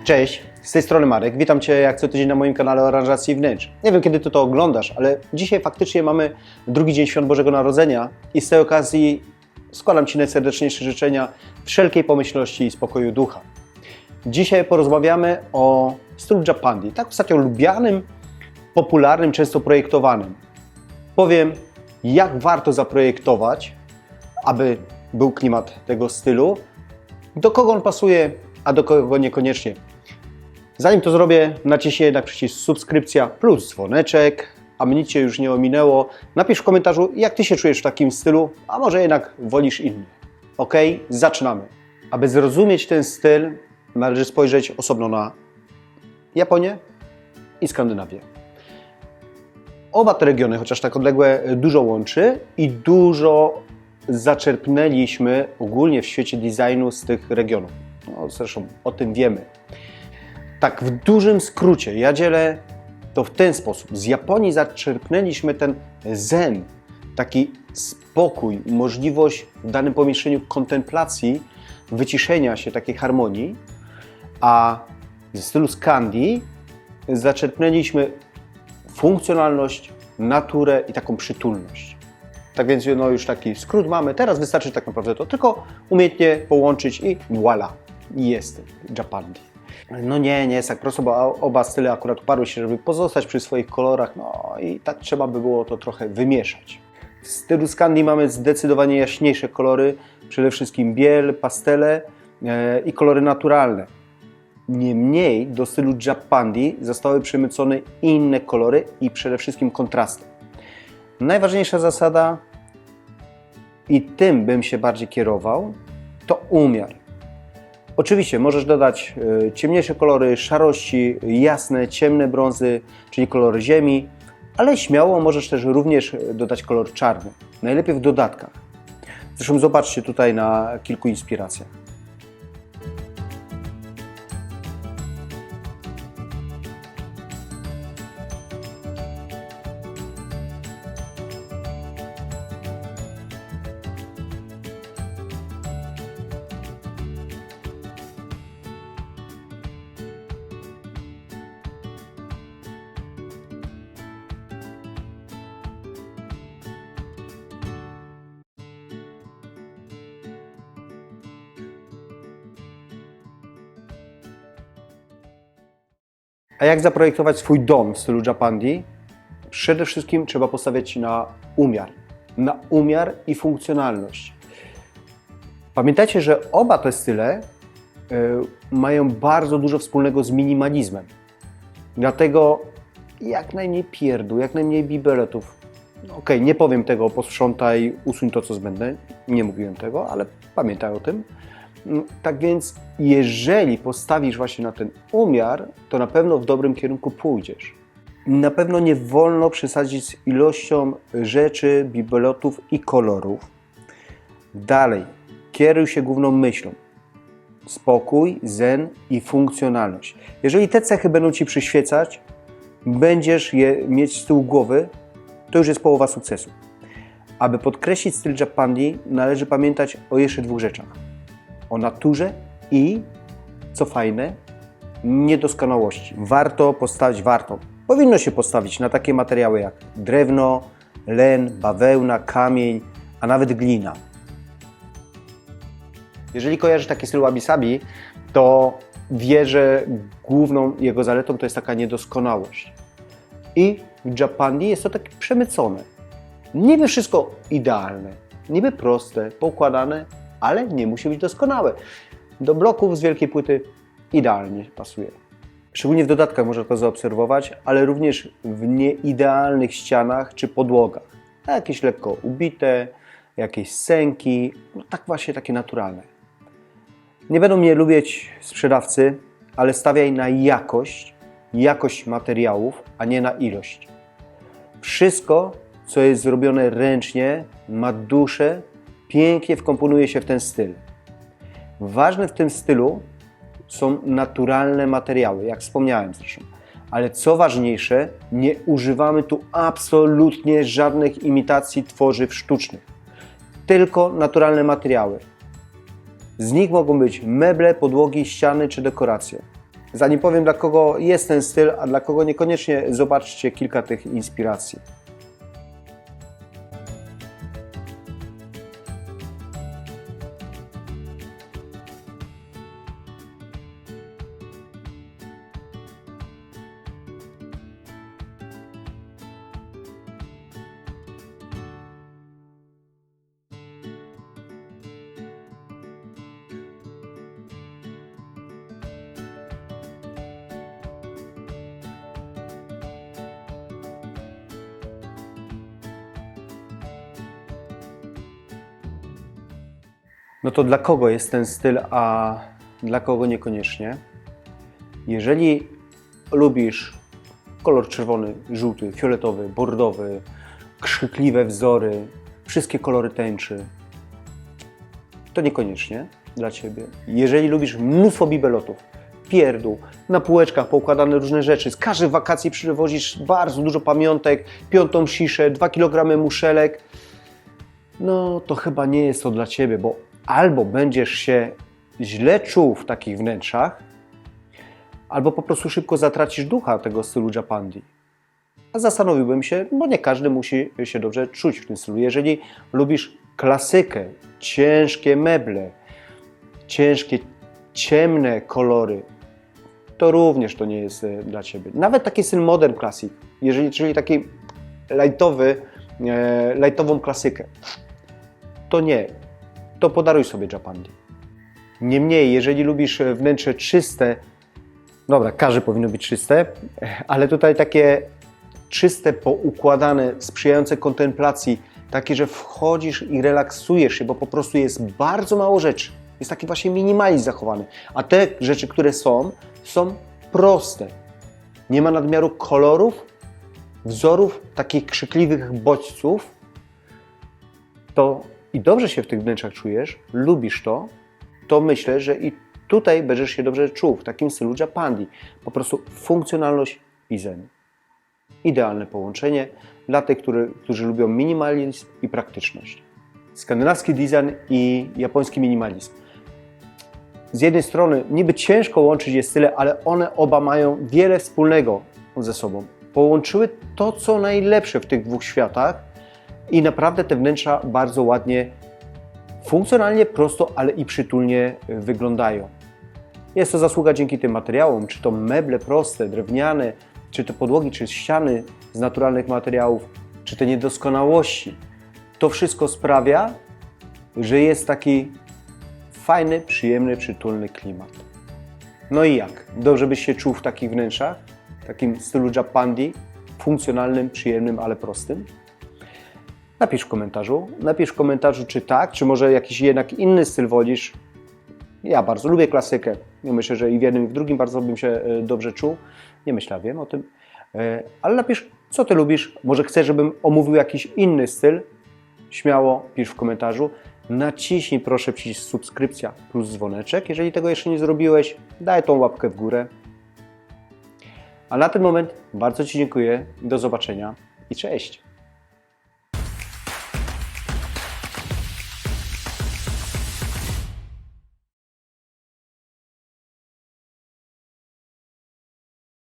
Cześć, z tej strony Marek. Witam Cię jak co tydzień na moim kanale o aranżacji wnętrz. Nie wiem, kiedy Ty to oglądasz, ale dzisiaj faktycznie mamy drugi dzień Świąt Bożego Narodzenia i z tej okazji składam Ci najserdeczniejsze życzenia wszelkiej pomyślności i spokoju ducha. Dzisiaj porozmawiamy o stylu Japandi, tak ostatnio lubianym, popularnym, często projektowanym. Powiem, jak warto zaprojektować, aby był klimat tego stylu, do kogo on pasuje, a do kogo niekoniecznie. Zanim to zrobię, naciśnij jednak przycisk subskrypcja plus dzwoneczek, aby nic Cię już nie ominęło. Napisz w komentarzu, jak Ty się czujesz w takim stylu, a może jednak wolisz inny. Ok, zaczynamy. Aby zrozumieć ten styl, należy spojrzeć osobno na Japonię i Skandynawię. Oba te regiony, chociaż tak odległe, dużo łączy i dużo zaczerpnęliśmy ogólnie w świecie designu z tych regionów. No, zresztą o tym wiemy. Tak, w dużym skrócie, ja dzielę to w ten sposób. Z Japonii zaczerpnęliśmy ten zen, taki spokój, możliwość w danym pomieszczeniu kontemplacji, wyciszenia się, takiej harmonii, a ze stylu Skandii zaczerpnęliśmy funkcjonalność, naturę i taką przytulność. Tak więc no, już taki skrót mamy. Teraz wystarczy tak naprawdę to tylko umiejętnie połączyć i voila, jest Japandi. No nie jest tak prosto, bo oba style akurat uparły się, żeby pozostać przy swoich kolorach, no i tak trzeba by było to trochę wymieszać. W stylu Skandii mamy zdecydowanie jaśniejsze kolory, przede wszystkim biel, pastele i kolory naturalne. Niemniej do stylu Japandi zostały przemycone inne kolory i przede wszystkim kontrasty. Najważniejsza zasada, i tym bym się bardziej kierował, to umiar. Oczywiście możesz dodać ciemniejsze kolory, szarości, jasne, ciemne brązy, czyli kolory ziemi, ale śmiało możesz też również dodać kolor czarny, najlepiej w dodatkach. Zresztą zobaczcie tutaj na kilku inspiracjach. A jak zaprojektować swój dom w stylu Japandi? Przede wszystkim trzeba postawiać na umiar i funkcjonalność. Pamiętajcie, że oba te style mają bardzo dużo wspólnego z minimalizmem. Dlatego jak najmniej pierdół, jak najmniej bibeletów. Okej, nie powiem tego, posprzątaj, usuń to, co zbędne. Nie mówiłem tego, ale pamiętaj o tym. Tak więc, jeżeli postawisz właśnie na ten umiar, to na pewno w dobrym kierunku pójdziesz. Na pewno nie wolno przesadzić z ilością rzeczy, bibelotów i kolorów. Dalej, kieruj się główną myślą. Spokój, zen i funkcjonalność. Jeżeli te cechy będą Ci przyświecać, będziesz je mieć z tyłu głowy, to już jest połowa sukcesu. Aby podkreślić styl Japandi, należy pamiętać o jeszcze dwóch rzeczach. O naturze i, co fajne, niedoskonałości. Powinno się postawić na takie materiały jak drewno, len, bawełna, kamień, a nawet glina. Jeżeli kojarzysz taki styl wabi-sabi, to wie, że główną jego zaletą to jest taka niedoskonałość. I w Japandi jest to takie przemycone. Niby wszystko idealne, niby proste, poukładane, ale nie musi być doskonałe. Do bloków z wielkiej płyty idealnie pasuje. Szczególnie w dodatkach można to zaobserwować, ale również w nieidealnych ścianach czy podłogach. Jakieś lekko ubite, jakieś sęki, no tak właśnie takie naturalne. Nie będą mnie lubić sprzedawcy, ale stawiaj na jakość materiałów, a nie na ilość. Wszystko, co jest zrobione ręcznie, ma duszę, pięknie wkomponuje się w ten styl. Ważne w tym stylu są naturalne materiały, jak wspomniałem zresztą. Ale co ważniejsze, nie używamy tu absolutnie żadnych imitacji tworzyw sztucznych. Tylko naturalne materiały. Z nich mogą być meble, podłogi, ściany czy dekoracje. Zanim powiem, dla kogo jest ten styl, a dla kogo niekoniecznie, zobaczcie kilka tych inspiracji. No to dla kogo jest ten styl, a dla kogo niekoniecznie? Jeżeli lubisz kolor czerwony, żółty, fioletowy, bordowy, krzykliwe wzory, wszystkie kolory tęczy, to niekoniecznie dla Ciebie. Jeżeli lubisz mnóstwo bibelotów, pierdół, na półeczkach poukładane różne rzeczy, z każdych wakacji przywozisz bardzo dużo pamiątek, 5. sziszę, 2 kg muszelek, no to chyba nie jest to dla Ciebie, bo albo będziesz się źle czuł w takich wnętrzach, albo po prostu szybko zatracisz ducha tego stylu Japandi. A zastanowiłbym się, bo nie każdy musi się dobrze czuć w tym stylu. Jeżeli lubisz klasykę, ciężkie meble, ciężkie, ciemne kolory, to również to nie jest dla Ciebie. Nawet taki styl modern classic, czyli taki lightową klasykę, to nie. To podaruj sobie Japandi. Niemniej, jeżeli lubisz wnętrze czyste, dobra, każde powinno być czyste, ale tutaj takie czyste, poukładane, sprzyjające kontemplacji, takie, że wchodzisz i relaksujesz się, bo po prostu jest bardzo mało rzeczy. Jest taki właśnie minimalizm zachowany. A te rzeczy, które są proste. Nie ma nadmiaru kolorów, wzorów, takich krzykliwych bodźców. To i dobrze się w tych wnętrzach czujesz, lubisz to którzy że i tutaj będziesz się dobrze czuł w takim stylu Japandi. Po prostu funkcjonalność i zen. Idealne połączenie dla tych, którzy lubią minimalizm i praktyczność. Skandynawski design i japoński minimalizm. Z jednej strony niby ciężko łączyć je style, ale one oba mają wiele wspólnego ze sobą. Połączyły to, co najlepsze w tych dwóch światach i naprawdę te wnętrza bardzo ładnie, funkcjonalnie, prosto, ale i przytulnie wyglądają. Jest to zasługa dzięki tym materiałom, czy to meble proste, drewniane, czy to podłogi, czy ściany z naturalnych materiałów, czy te niedoskonałości. To wszystko sprawia, że jest taki fajny, przyjemny, przytulny klimat. No i jak? Dobrze byś się czuł w takich wnętrzach, w takim stylu Japandi, funkcjonalnym, przyjemnym, ale prostym? Napisz w komentarzu, czy tak, czy może jakiś jednak inny styl wolisz. Ja bardzo lubię klasykę. Myślę, że i w jednym, i w drugim bardzo bym się dobrze czuł. Nie myślę, wiem o tym. Ale napisz, co Ty lubisz. Może chcesz, żebym omówił jakiś inny styl? Śmiało pisz w komentarzu. Naciśnij proszę przycisk subskrypcja plus dzwoneczek. Jeżeli tego jeszcze nie zrobiłeś, daj tą łapkę w górę. A na ten moment bardzo Ci dziękuję. Do zobaczenia i cześć!